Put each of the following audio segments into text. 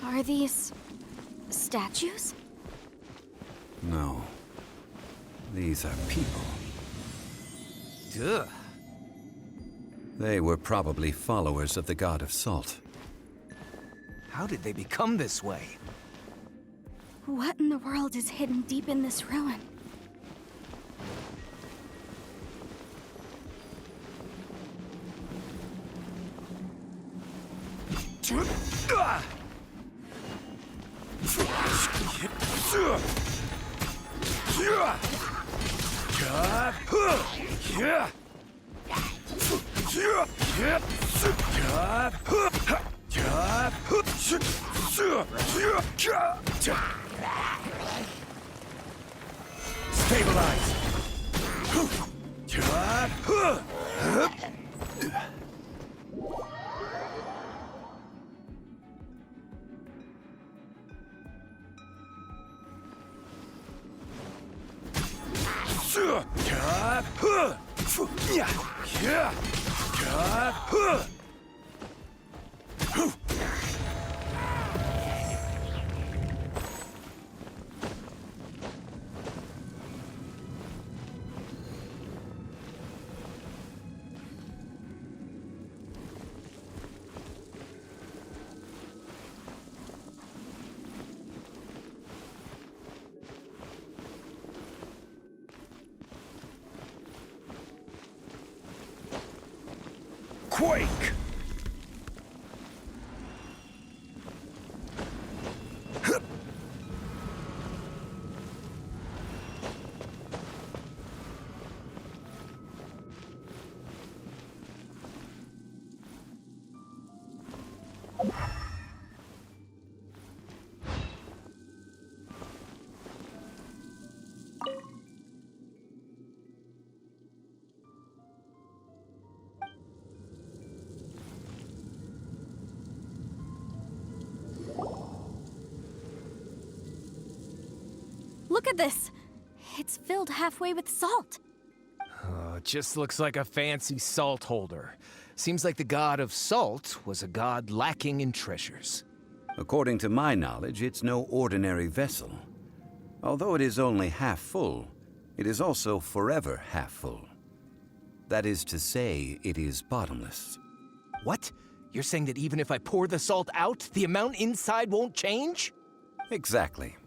Are these statues? No. These are people. Duh. They were probably followers of the god of salt. How did they become this way? What in the world is hidden deep in this ruin? Stabilize! Quake! Look at this! It's filled halfway with salt. It just looks like a fancy salt holder. Seems like the god of salt was a god lacking in treasures. According to my knowledge, it's no ordinary vessel. Although it is only half full, it is also forever half full. That is to say, it is bottomless. What? You're saying that even if I pour the salt out, the amount inside won't change? Exactly.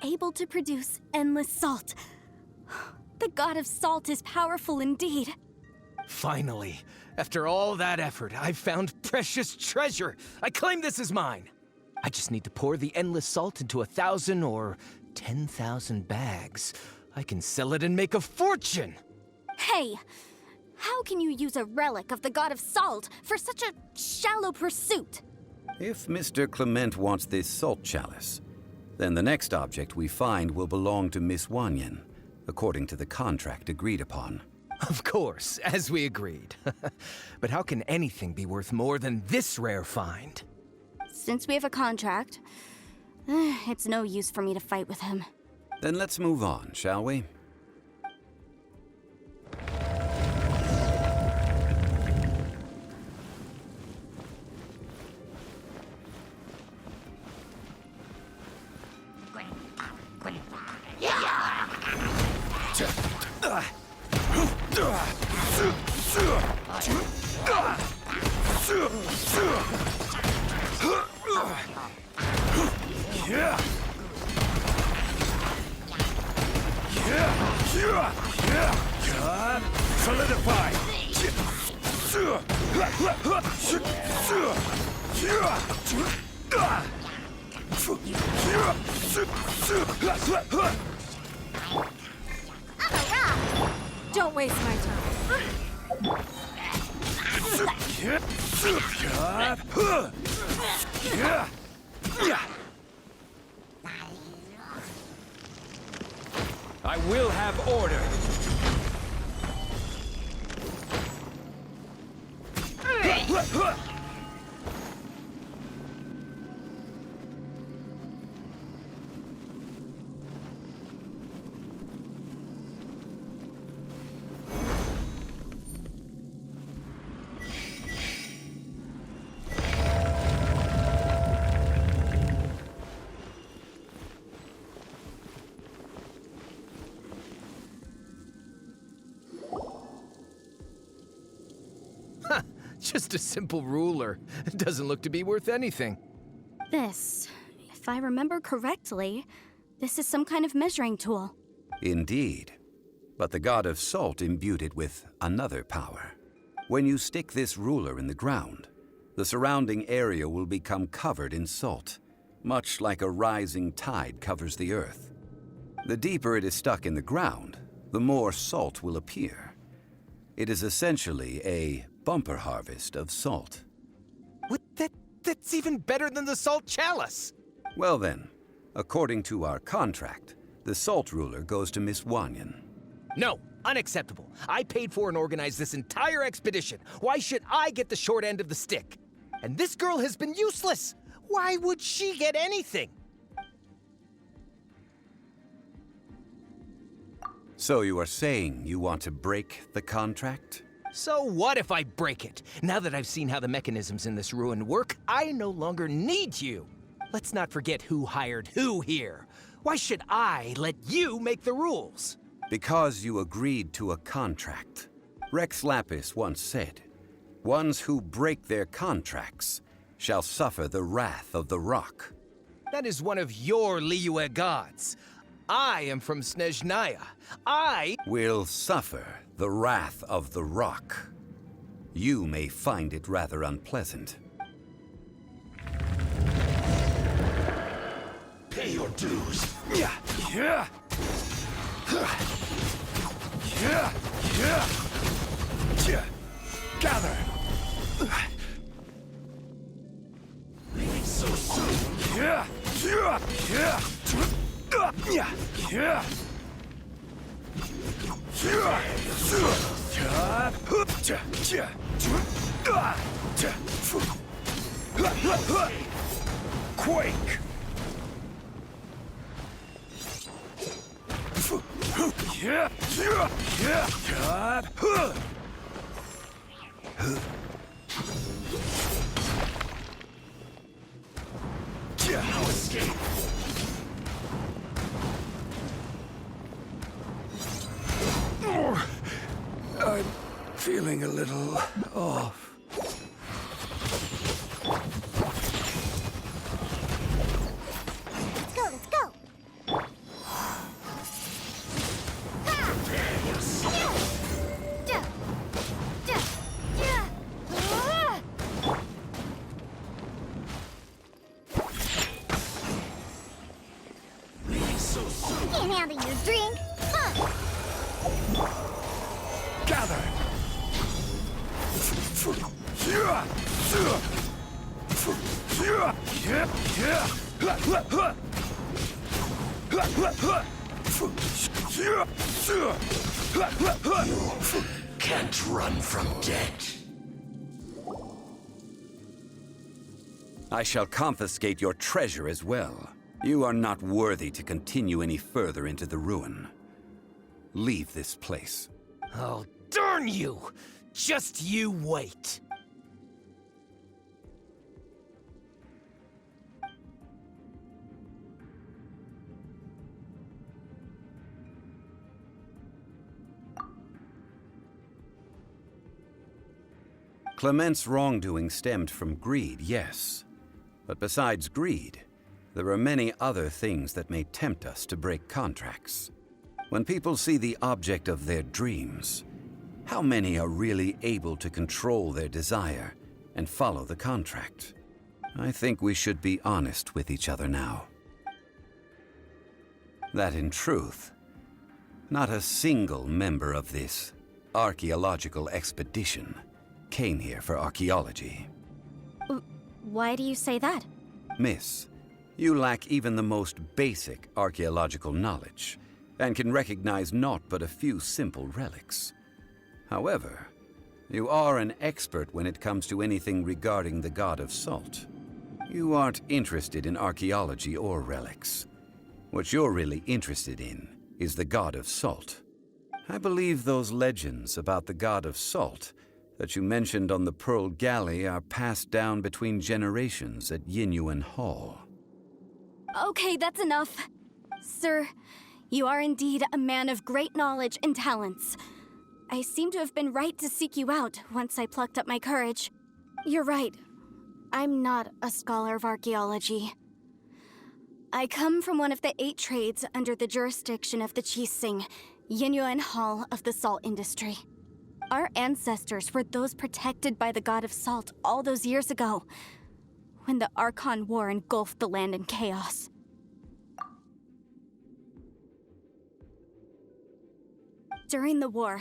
Able to produce endless salt. The god of salt is powerful indeed. Finally, after all that effort, I've found precious treasure. I claim this as mine. I just need to pour the endless salt into 1,000 or 10,000 bags. I can sell it and make a fortune. Hey, how can you use a relic of the god of salt for such a shallow pursuit? If Mr. Clement wants this salt chalice, then the next object we find will belong to Miss Wanyan, according to the contract agreed upon. Of course, as we agreed. But how can anything be worth more than this rare find? Since we have a contract, it's no use for me to fight with him. Then let's move on, shall we? Solidify! Don't waste my time. I will have order. Just a simple ruler. It doesn't look to be worth anything. This, if I remember correctly, this is some kind of measuring tool. Indeed. But the god of salt imbued it with another power. When you stick this ruler in the ground, the surrounding area will become covered in salt, much like a rising tide covers the earth. The deeper it is stuck in the ground, the more salt will appear. It is essentially a bumper harvest of salt. What? That's even better than the salt chalice! Well then, according to our contract, the salt ruler goes to Miss Wanyan. No, unacceptable. I paid for and organized this entire expedition. Why should I get the short end of the stick? And this girl has been useless! Why would she get anything? So you are saying you want to break the contract? So what if I break it? Now that I've seen how the mechanisms in this ruin work, I no longer need you. Let's not forget who hired who here. Why should I let you make the rules? Because you agreed to a contract. Rex Lapis once said, "Ones who break their contracts shall suffer the wrath of the rock." That is one of your Liyue gods. I am from Snezhnaya. I will suffer the wrath of the rock. You may find it rather unpleasant. Pay your dues. Gather! Leaving so soon. Quake! No escape. I'm feeling a little off. Let's go, let's go! Leaving so soon. Can't handle your drink! Huh. Gather! Can't run from death. I shall confiscate your treasure as well. You are not worthy to continue any further into the ruin. Leave this place. Oh, darn you! Just you wait. Clement's wrongdoing stemmed from greed, yes. But besides greed, there are many other things that may tempt us to break contracts. When people see the object of their dreams, how many are really able to control their desire and follow the contract? I think we should be honest with each other now. That in truth, not a single member of this archaeological expedition came here for archaeology. Why do you say that? Miss, you lack even the most basic archaeological knowledge, and can recognize naught but a few simple relics. However, you are an expert when it comes to anything regarding the god of salt. You aren't interested in archaeology or relics. What you're really interested in is the god of salt. I believe those legends about the god of salt that you mentioned on the Pearl Galley are passed down between generations at Yinyuan Hall. Okay, that's enough. Sir, you are indeed a man of great knowledge and talents. I seem to have been right to seek you out once I plucked up my courage. You're right. I'm not a scholar of archaeology. I come from one of the 8 trades under the jurisdiction of the Qixing, Yinyuan Hall of the salt industry. Our ancestors were those protected by the god of salt all those years ago, when the Archon War engulfed the land in chaos. During the war,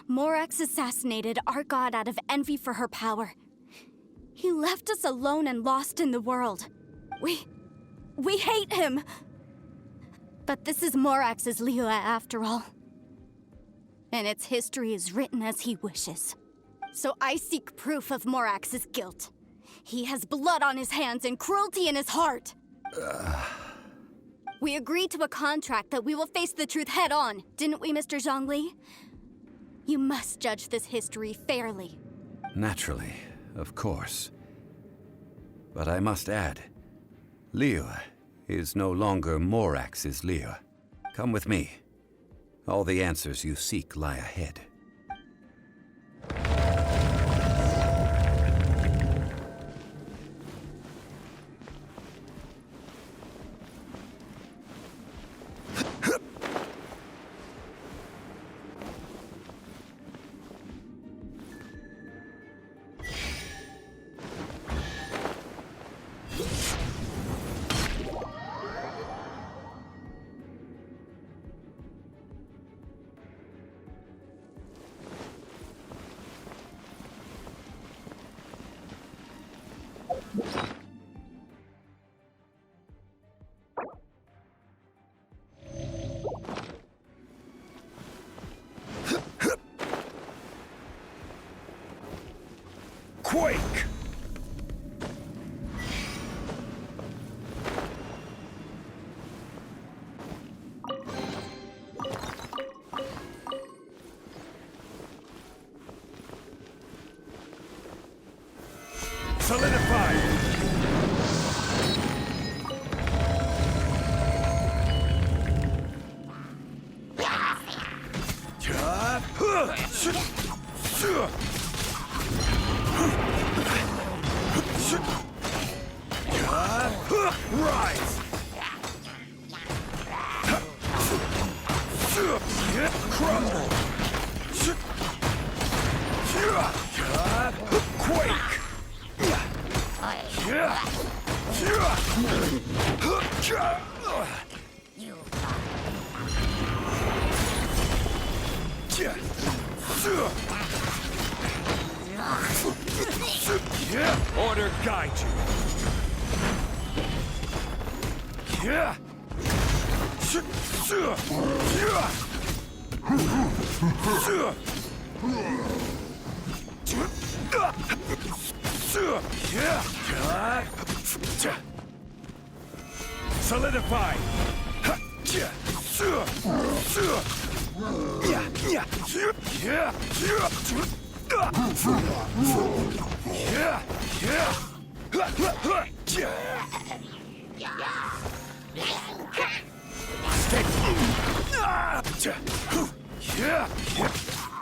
Morax assassinated our god out of envy for her power. He left us alone and lost in the world. We hate him! But this is Morax's Liyue after all. And its history is written as he wishes. So I seek proof of Morax's guilt. He has blood on his hands and cruelty in his heart. We agreed to a contract that we will face the truth head on, didn't we, Mr. Zhongli? You must judge this history fairly. Naturally, of course. But I must add, Liyue is no longer Morax's Liyue. Come with me. All the answers you seek lie ahead. Quake! Solidify! Rise! Crumble! Quake! Order guide you. Solidify.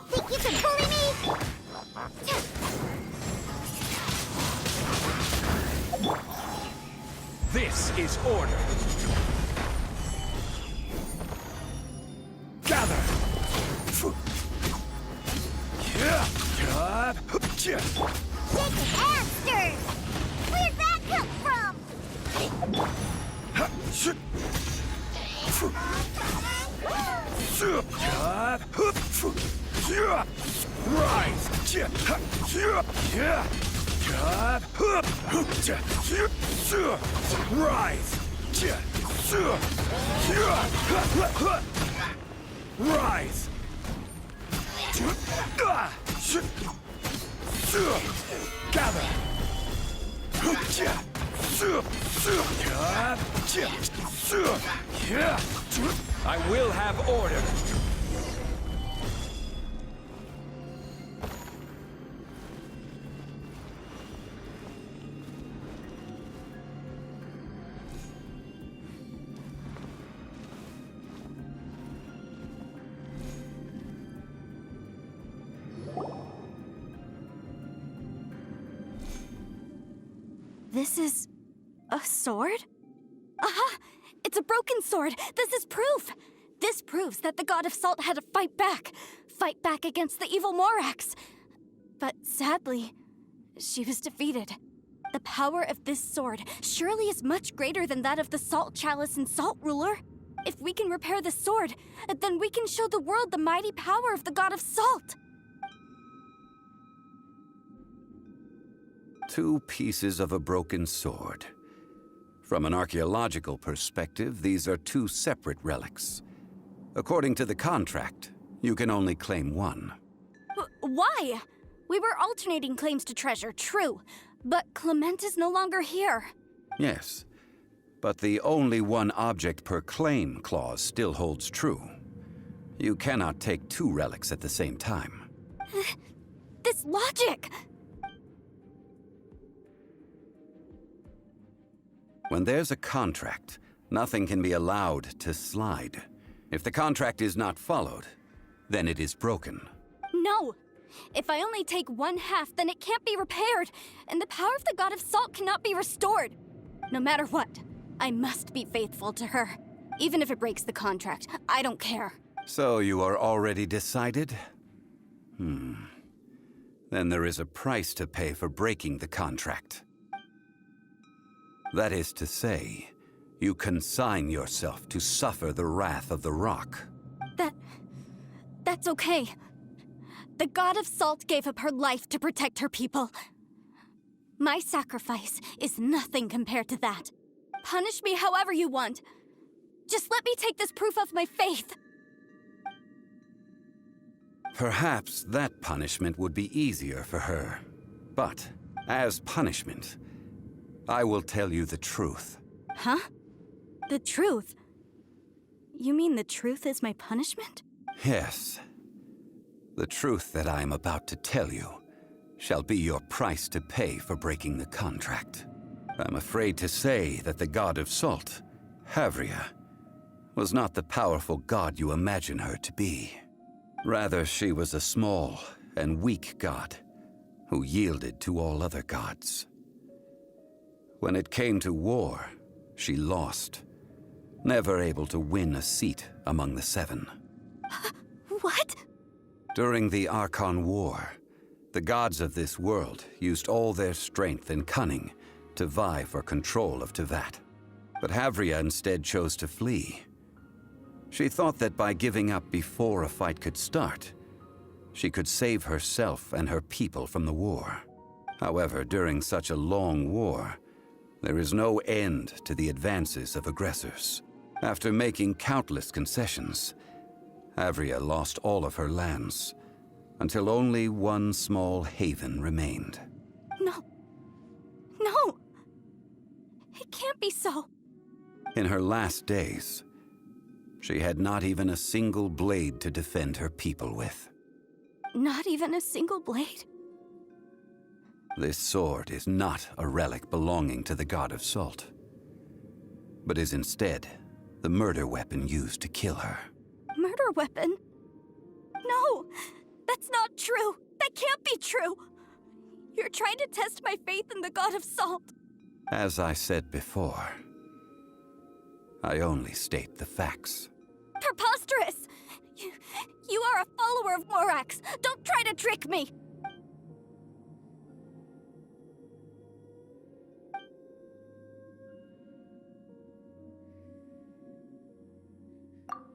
Think you can bully me? This is order. Gather. Big monsters! Where'd that come Rise! Gather! I will have order. This is a sword? Aha! It's a broken sword! This is proof! This proves that the God of Salt had to fight back against the evil Morax. But sadly, she was defeated. The power of this sword surely is much greater than that of the Salt Chalice and Salt Ruler. If we can repair the sword, then we can show the world the mighty power of the God of Salt. 2 pieces of a broken sword. From an archaeological perspective, these are 2 separate relics. According to the contract, you can only claim one. Why? We were alternating claims to treasure, true. But Clement is no longer here. Yes, but the only one object per claim clause still holds true. You cannot take 2 relics at the same time. This logic! When there's a contract, nothing can be allowed to slide. If the contract is not followed, then it is broken. No! If I only take 1/2, then it can't be repaired, and the power of the God of Salt cannot be restored. No matter what, I must be faithful to her. Even if it breaks the contract, I don't care. So you are already decided? Then there is a price to pay for breaking the contract. That is to say, you consign yourself to suffer the wrath of the rock. That's okay. The God of Salt gave up her life to protect her people. My sacrifice is nothing compared to that. Punish me however you want. Just let me take this proof of my faith. Perhaps that punishment would be easier for her. But, as punishment, I will tell you the truth. Huh? The truth? You mean the truth is my punishment? Yes. The truth that I am about to tell you shall be your price to pay for breaking the contract. I'm afraid to say that the God of Salt, Havria, was not the powerful god you imagine her to be. Rather, she was a small and weak god who yielded to all other gods. When it came to war, she lost, never able to win a seat among the 7. What? During the Archon War, the gods of this world used all their strength and cunning to vie for control of Tevat. But Havria instead chose to flee. She thought that by giving up before a fight could start, she could save herself and her people from the war. However, during such a long war, there is no end to the advances of aggressors. After making countless concessions, Havria lost all of her lands, until only one small haven remained. No. No! It can't be so. In her last days, she had not even a single blade to defend her people with. Not even a single blade? This sword is not a relic belonging to the God of Salt, but is instead the murder weapon used to kill her. Murder weapon? No! That's not true! That can't be true! You're trying to test my faith in the God of Salt. As I said before, I only state the facts. Preposterous! You are a follower of Morax! Don't try to trick me!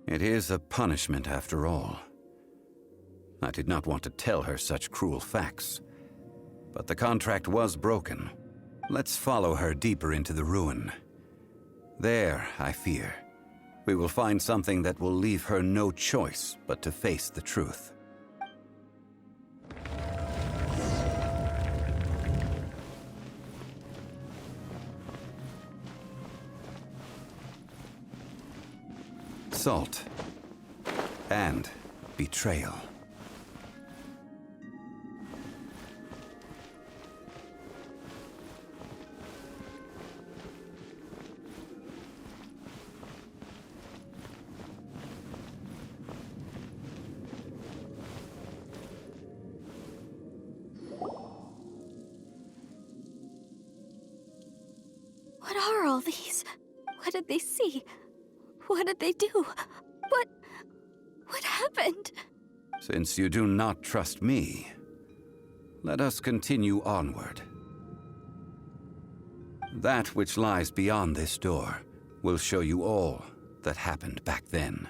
It is a punishment after all. I did not want to tell her such cruel facts, but the contract was broken. Let's follow her deeper into the ruin. There, I fear, we will find something that will leave her no choice but to face the truth. Salt and betrayal. What are all these? What did they see? What did they do? What happened? Since you do not trust me, let us continue onward. That which lies beyond this door will show you all that happened back then.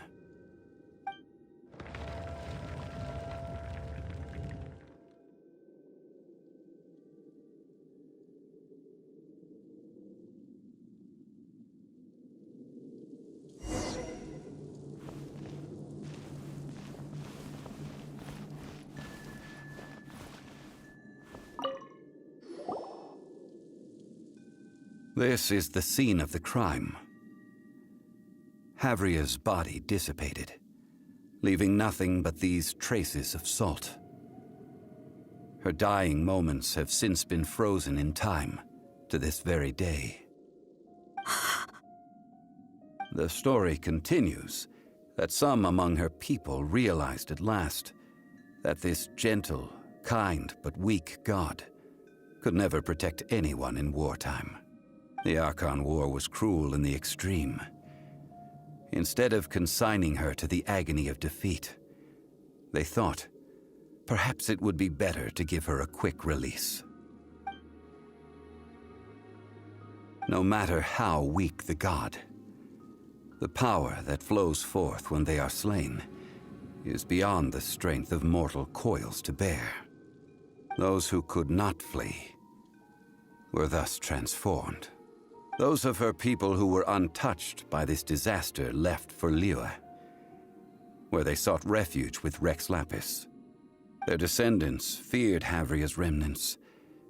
This is the scene of the crime. Havria's body dissipated, leaving nothing but these traces of salt. Her dying moments have since been frozen in time to this very day. The story continues that some among her people realized at last that this gentle, kind, but weak god could never protect anyone in wartime. The Archon War was cruel in the extreme. Instead of consigning her to the agony of defeat, they thought perhaps it would be better to give her a quick release. No matter how weak the god, the power that flows forth when they are slain is beyond the strength of mortal coils to bear. Those who could not flee were thus transformed. Those of her people who were untouched by this disaster left for Liyue, where they sought refuge with Rex Lapis. Their descendants feared Havria's remnants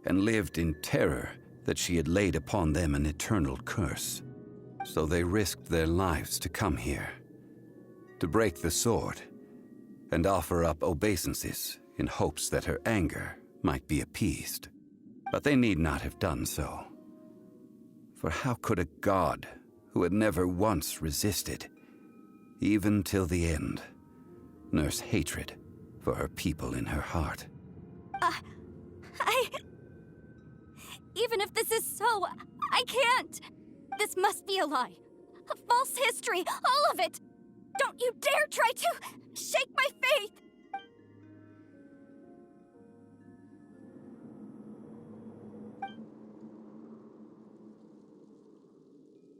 and lived in terror that she had laid upon them an eternal curse. So they risked their lives to come here, to break the sword and offer up obeisances in hopes that her anger might be appeased. But they need not have done so. For how could a god who had never once resisted, even till the end, nurse hatred for her people in her heart? Even if this is so, I can't! This must be a lie. A false history, all of it! Don't you dare try to shake my faith!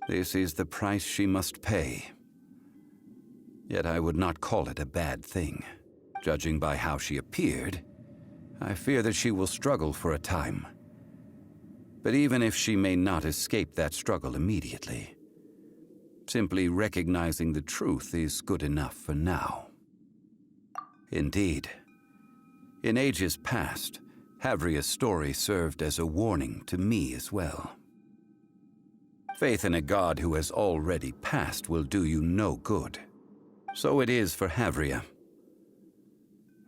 This is the price she must pay. Yet I would not call it a bad thing. Judging by how she appeared, I fear that she will struggle for a time. But even if she may not escape that struggle immediately, simply recognizing the truth is good enough for now. Indeed, in ages past, Havria's story served as a warning to me as well. Faith in a god who has already passed will do you no good. So it is for Havria.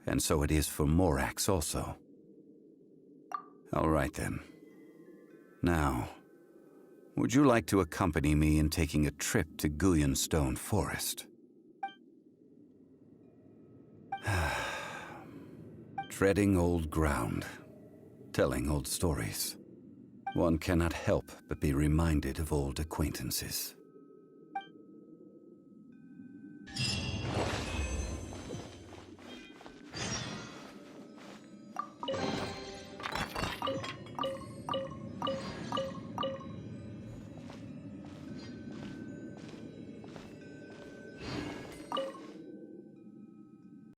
And so it is for Morax also. All right then. Now, would you like to accompany me in taking a trip to Guyonstone Forest? Treading old ground, telling old stories. One cannot help but be reminded of old acquaintances.